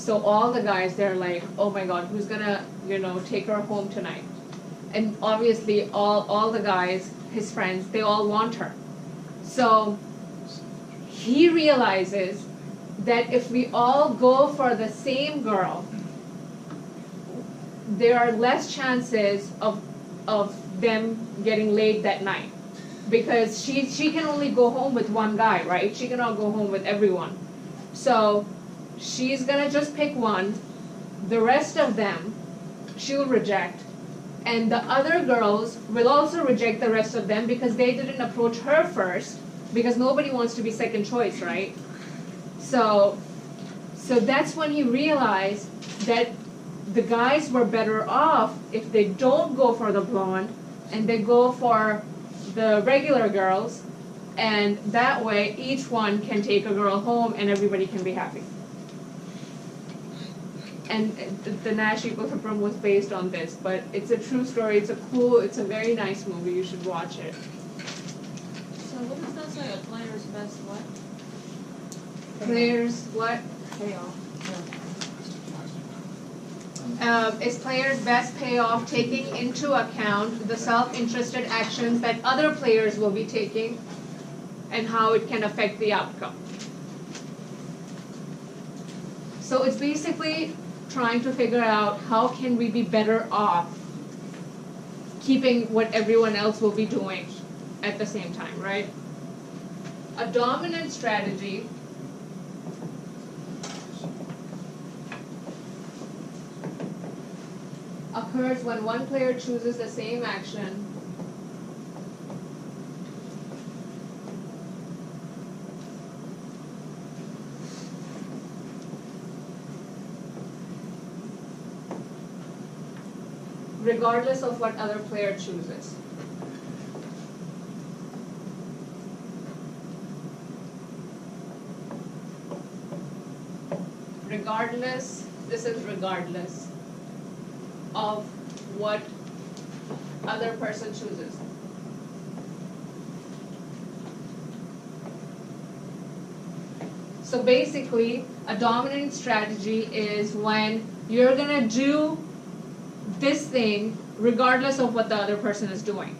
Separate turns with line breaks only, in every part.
So all the guys, they're like, oh my God, who's gonna, take her home tonight? And obviously all the guys, his friends, they all want her. So he realizes that if we all go for the same girl, there are less chances of them getting laid that night. Because she can only go home with one guy, right? She cannot go home with everyone. So she's gonna just pick one. The rest of them, she'll reject. And the other girls will also reject the rest of them because they didn't approach her first, because nobody wants to be second choice, right? So that's when he realized that the guys were better off if they don't go for the blonde and they go for the regular girls, and that way each one can take a girl home and everybody can be happy. And the Nash Equilibrium was based on this, but it's a true story. It's a very nice movie. You should watch it.
So what does that say? A player's best what?
Players, what?
Payoff.
Is players' best payoff taking into account the self-interested actions that other players will be taking and how it can affect the outcome. So it's basically trying to figure out how can we be better off keeping what everyone else will be doing at the same time, right? A dominant strategy occurs when one player chooses the same action regardless of what other player chooses. Regardless, this is regardless of what other person chooses. So basically, a dominant strategy is when you're gonna do this thing regardless of what the other person is doing.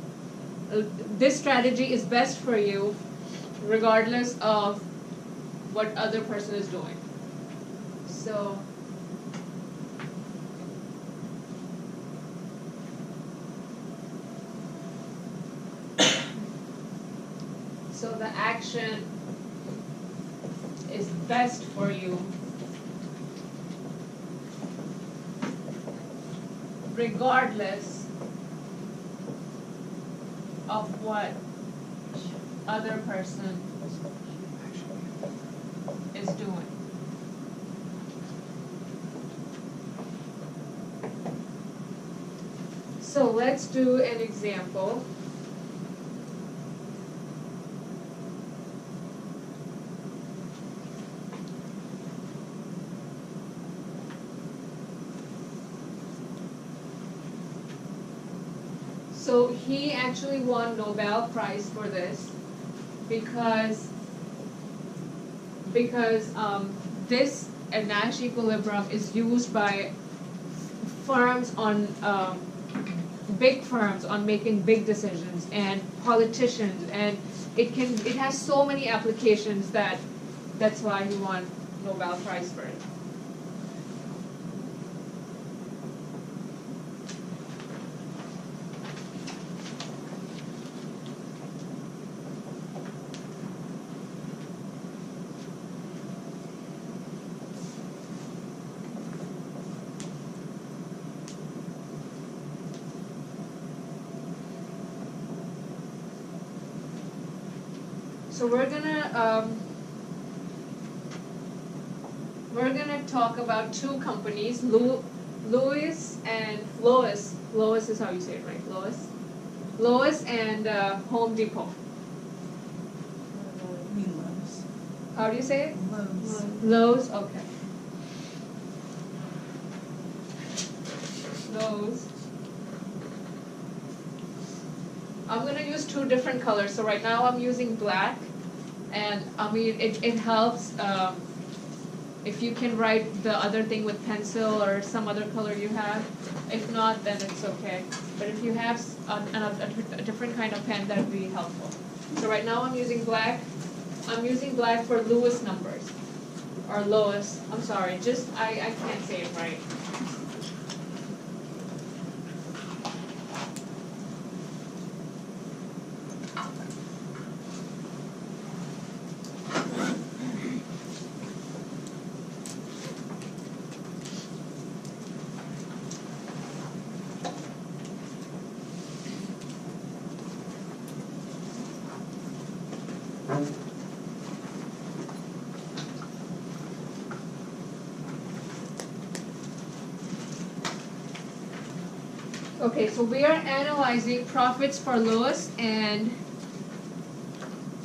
This strategy is best for you regardless of what other person is doing. So the action is best for you regardless of what other person is doing. So let's do an example. So he actually won Nobel Prize for this because this Nash equilibrium is used by firms on big firms on making big decisions and politicians, and it has so many applications that's why he won Nobel Prize for it. So we're gonna talk about two companies, Lowe's and Lowe's. Lowe's is how you say it, right? Lowe's. Lowe's and Home Depot.
Lowe's.
How do you say it?
Lowe's.
Lowe's. Okay. Lowe's. I'm gonna use two different colors. So right now I'm using black, and I mean it helps If you can write the other thing with pencil or some other color you have, if not, then it's okay. But if you have a different kind of pen, that would be helpful. So right now I'm using black. I'm using black for Lewis numbers. Or Lois, I'm sorry, I can't say it right. Okay, so we are analyzing profits for Lowe's and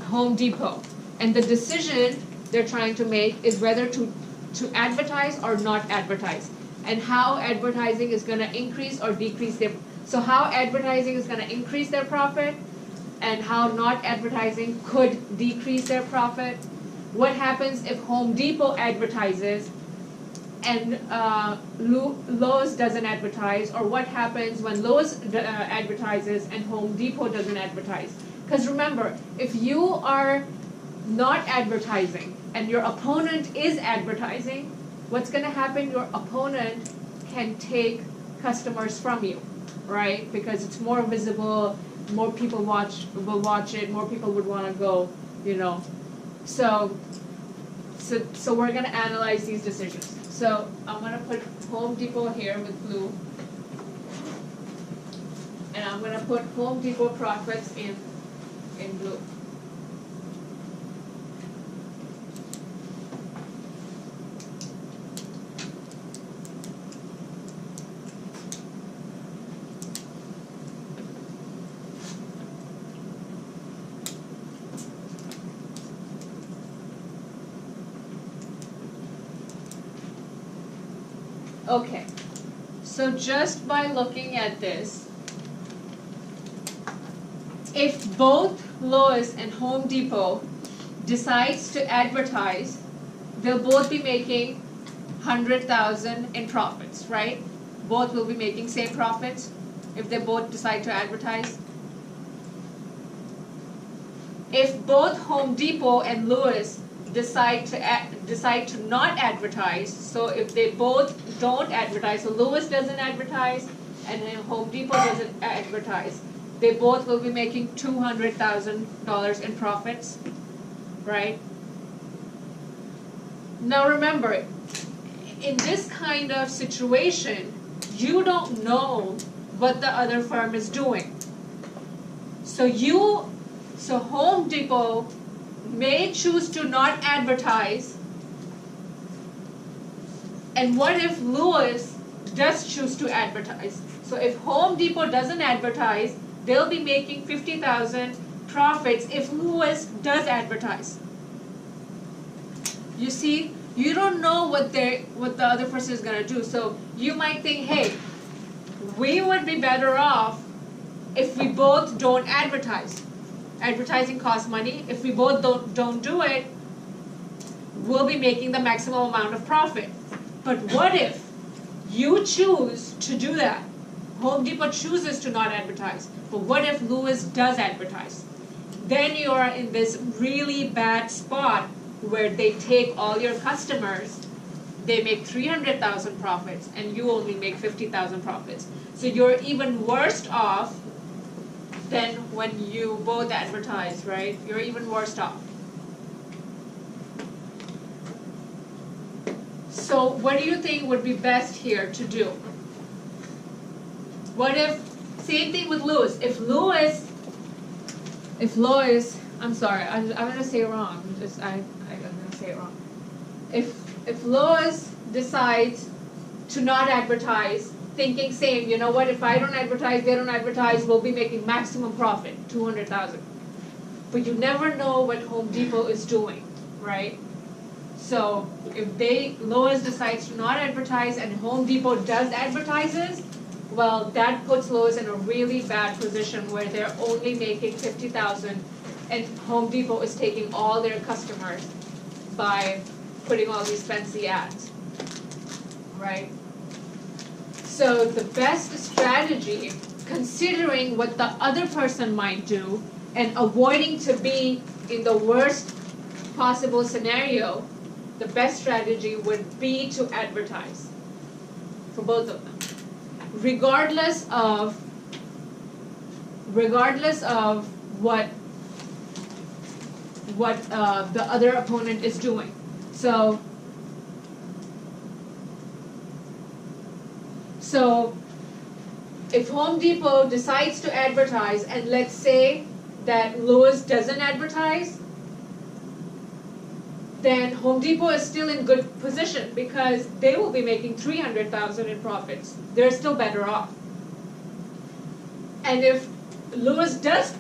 Home Depot. And the decision they're trying to make is whether to advertise or not advertise. And how advertising is going to increase or decrease their, so how advertising is going to increase their profit and how not advertising could decrease their profit. What happens if Home Depot advertises and Lowe's doesn't advertise, or what happens when Lowe's advertises and Home Depot doesn't advertise? Because remember, if you are not advertising and your opponent is advertising, what's going to happen? Your opponent can take customers from you, right? Because it's more visible, more people will watch it, more people would want to go, you know. So we're going to analyze these decisions. So I'm going to put Home Depot here with blue. And I'm going to put Home Depot profits in blue. Okay, so just by looking at this, if both Lowe's and Home Depot decides to advertise, they'll both be making 100,000 in profits, right? Both will be making same profits if they both decide to advertise. If both Home Depot and Lowe's decide to not advertise, so if they both don't advertise, so Lowe's doesn't advertise and then Home Depot doesn't advertise, they both will be making $200,000 in profits, right? Now remember, in this kind of situation, you don't know what the other firm is doing. So Home Depot may choose to not advertise, and what if Lowe's does choose to advertise? So if Home Depot doesn't advertise, they'll be making 50,000 profits if Lowe's does advertise. You see, you don't know what the other person is going to do. So you might think, hey, we would be better off if we both don't advertise. Advertising costs money. If we both don't do it, we'll be making the maximum amount of profit. But what if you choose to do that? Home Depot chooses to not advertise. But what if Lowe's does advertise? Then you are in this really bad spot where they take all your customers, they make 300,000 profits, and you only make 50,000 profits. So you're even worse off than when you both advertise, right? You're even worse off. So what do you think would be best here to do? What if, same thing with Lowe's, if Lowe's, I'm sorry, I'm gonna say it wrong, I'm gonna say it wrong. If Lowe's decides to not advertise, thinking same, you know what, if I don't advertise, they don't advertise, we'll be making maximum profit, 200,000. But you never know what Home Depot is doing, right? So if Lowe's decides to not advertise and Home Depot does advertises, well, that puts Lowe's in a really bad position where they're only making 50,000 and Home Depot is taking all their customers by putting all these fancy ads, right? So the best strategy, considering what the other person might do and avoiding to be in the worst possible scenario, the best strategy would be to advertise for both of them, regardless of what the other opponent is doing. So if Home Depot decides to advertise, and let's say that Lowe's doesn't advertise, then Home Depot is still in good position because they will be making $300,000 in profits. They're still better off. And if Lowe's does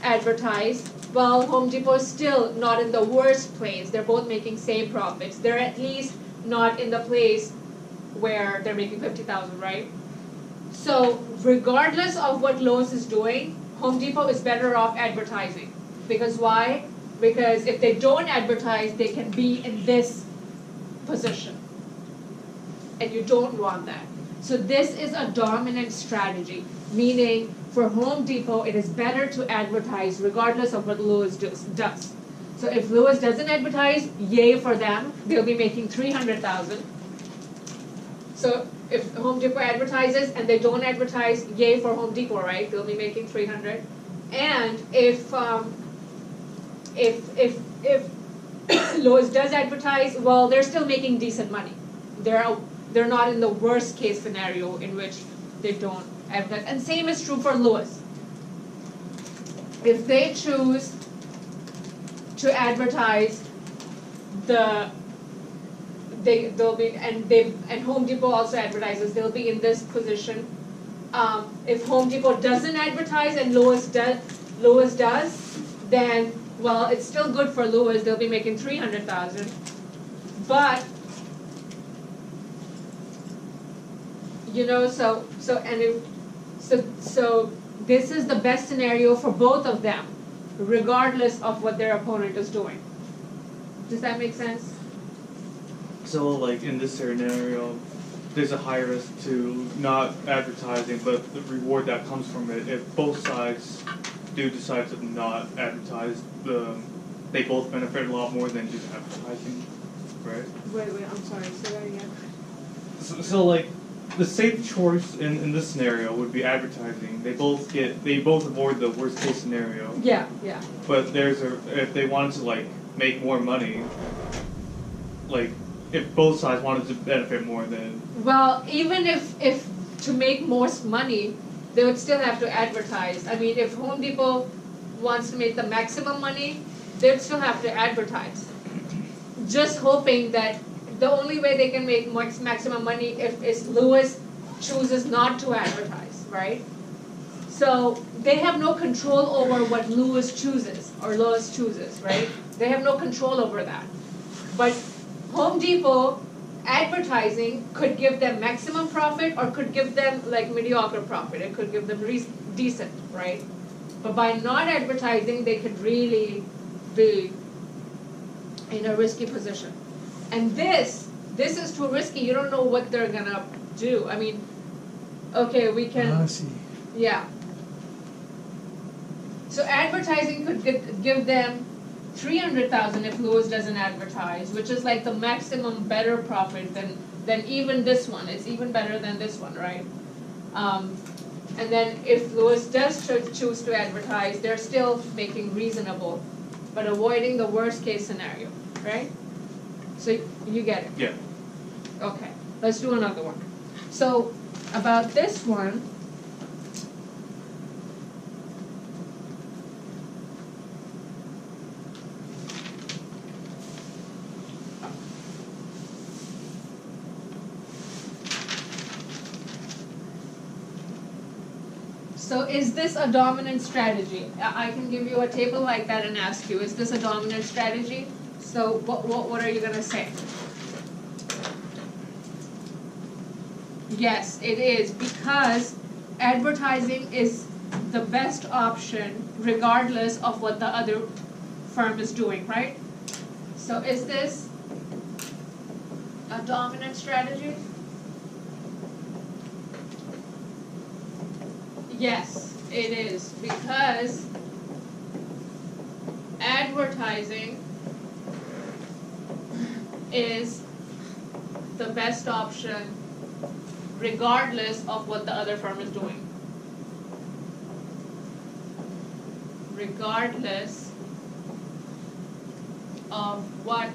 advertise, well, Home Depot is still not in the worst place. They're both making same profits. They're at least not in the place where they're making $50,000, right? So regardless of what Lowe's is doing, Home Depot is better off advertising. Because why? Because if they don't advertise, they can be in this position. And you don't want that. So this is a dominant strategy, meaning for Home Depot, it is better to advertise regardless of what Lowe's does. So if Lowe's doesn't advertise, yay for them. They'll be making $300,000. So if Home Depot advertises and they don't advertise, yay for Home Depot, right? They'll be making $300,000. And if Lowe's does advertise, well, they're still making decent money. They're not in the worst case scenario in which they don't advertise. And same is true for Lowe's. If they choose to advertise, they'll be, and Home Depot also advertises, they'll be in this position. If Home Depot doesn't advertise and Lowe's does, then well, it's still good for Lowe's. They'll be making $300,000, but so this is the best scenario for both of them, regardless of what their opponent is doing. Does that make sense?
So, like in this scenario, there's a high risk to not advertising, but the reward that comes from it, if both sides do decide to not advertise, they both benefit a lot more than just advertising, right?
Wait, I'm sorry, say that again.
So like, the safe choice in this scenario would be advertising. They both avoid the worst case scenario.
Yeah.
But if they wanted to like make more money, like if both sides wanted to benefit more, then
well, even if to make more money, they would still have to advertise. I mean, if Home Depot wants to make the maximum money, they would still have to advertise. Just hoping that the only way they can make maximum money if Lowe's chooses not to advertise, right? So they have no control over what Lowe's chooses, right? They have no control over that. But Home Depot advertising could give them maximum profit or could give them like mediocre profit. It could give them decent, right? But by not advertising, they could really be in a risky position. And this is too risky. You don't know what they're gonna do. I mean, okay, we can.
I see.
Yeah. So advertising could give them $300,000 if Lowe's doesn't advertise, which is like the maximum better profit than even this one. It's even better than this one, right? And then if Lowe's does choose to advertise, they're still making reasonable, but avoiding the worst case scenario, right? So you get it?
yeah.
Okay, let's do another one. So about this one, so is this a dominant strategy? I can give you a table like that and ask you, is this a dominant strategy? So what are you gonna say? Yes, it is, because advertising is the best option regardless of what the other firm is doing, right? So is this a dominant strategy? Yes, it is, because advertising is the best option regardless of what the other firm is doing. Regardless of what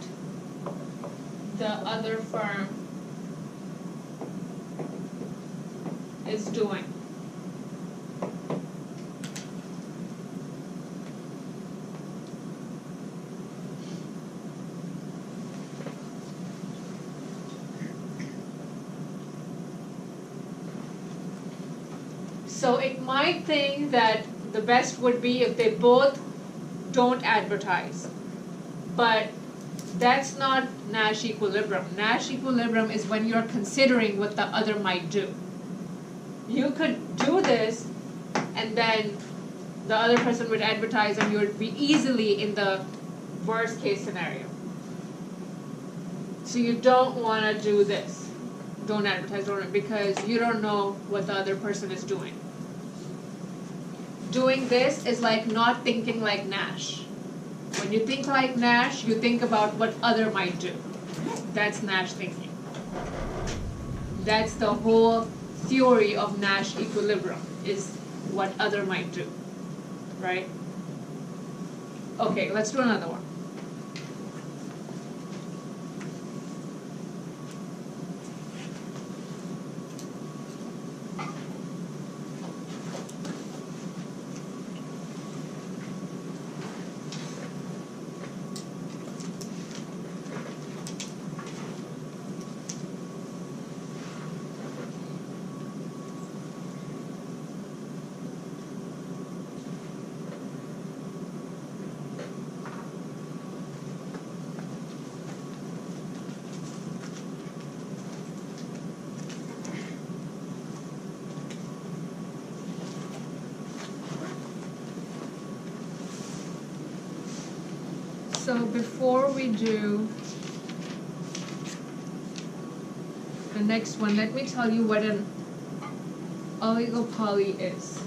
the other firm is doing. So it might think that the best would be if they both don't advertise. But that's not Nash equilibrium. Nash equilibrium is when you're considering what the other might do. You could do this and then the other person would advertise and you would be easily in the worst case scenario. So you don't want to do this. Don't advertise, because you don't know what the other person is doing. Doing this is like not thinking like Nash. When you think like Nash, you think about what other might do. That's Nash thinking. That's the whole theory of Nash equilibrium, is what other might do, right? Okay, let's do another one. So before we do the next one, let me tell you what an oligopoly is.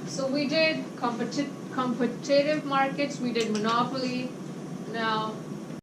So we did competitive markets, we did monopoly. Now